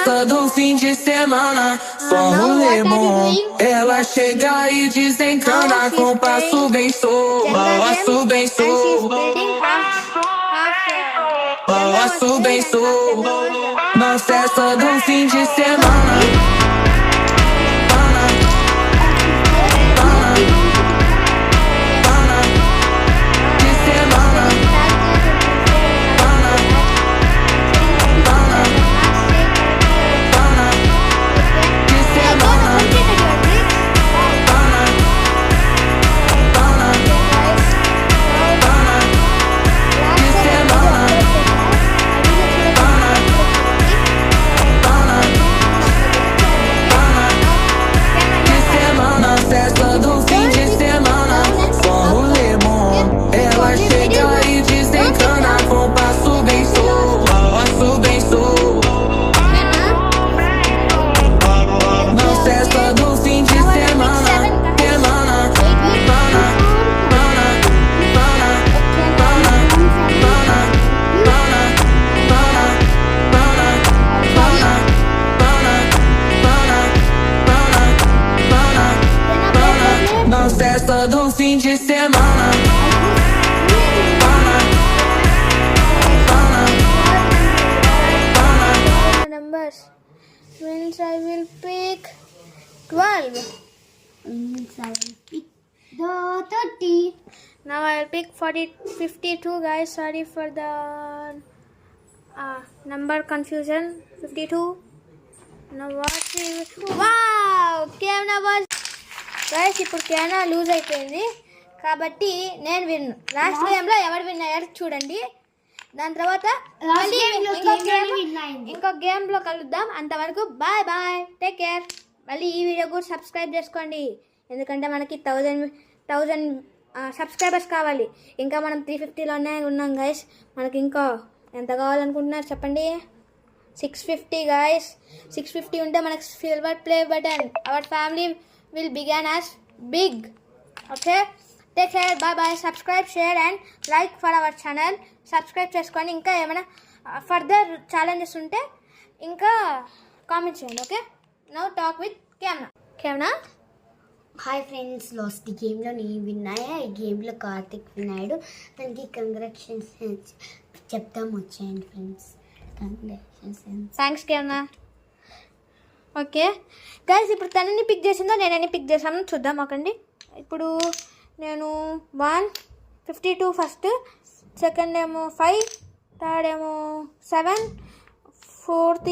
festa do fim de semana, só rolê bom. Ela chega e desencana com passo bem solto, balanço bem solto, balanço bem solto. Na festa do fim de semana. Festa do fim de semana. Numbers. Means I will pick 12. Means I will pick the 30. Now I will pick 52 guys. Sorry for the number confusion. 52. Now what? Wow! Kevna was. Guys ఇప్పుడు కేనా loose అయిపోయింది కాబట్టి నేను win. Last గేమ్లో ఎవరు win అయ్యారు చూడండి. దాని తర్వాత ఇంకో గేమ్లో కలుద్దాం. అంతవరకు బాయ్ బాయ్, టేక్ కేర్. మళ్ళీ ఈ వీడియో కూడా సబ్స్క్రైబ్ చేసుకోండి, ఎందుకంటే మనకి 1000 సబ్స్క్రైబర్స్ కావాలి. ఇంకా మనం 350లోనే ఉన్నాం గైస్. మనకి ఇంకా ఎంత కావాలనుకుంటున్నారు చెప్పండి? 650 గైస్. 650 ఉంటే మనకి silver play button. Our family will begin as big. Okay, take care, bye bye. Subscribe, share and like for our channel. Subscribe చేసుకొని ఇంకా ఏమైనా ఫర్దర్ ఛాలెంజెస్ ఉంటే ఇంకా కామెంట్ చేయండి. ఓకే, నౌ టాక్ విత్ కేమ్నా. హాయ్ ఫ్రెండ్స్, లాస్ట్ గేమ్లో నేను win అయ్యా. ఈ గేమ్లో కార్తిక్ విన్ అయ్యాడు. దానికి కంగ్రాచులేషన్స్ చెప్తాం, వచ్చేయండి ఫ్రెండ్స్. కంగ్రాచులేషన్స్. థ్యాంక్స్ కేమ్నా. ఓకే గైస్, ఇప్పుడు తనని పిక్ చేసిందో నేనని పిక్ చేసాను చూద్దాం. ఒకండి, ఇప్పుడు నేను 152 ఫస్ట్, సెకండ్ ఏమో 5, థర్డ్ ఏమో 7, ఫోర్త్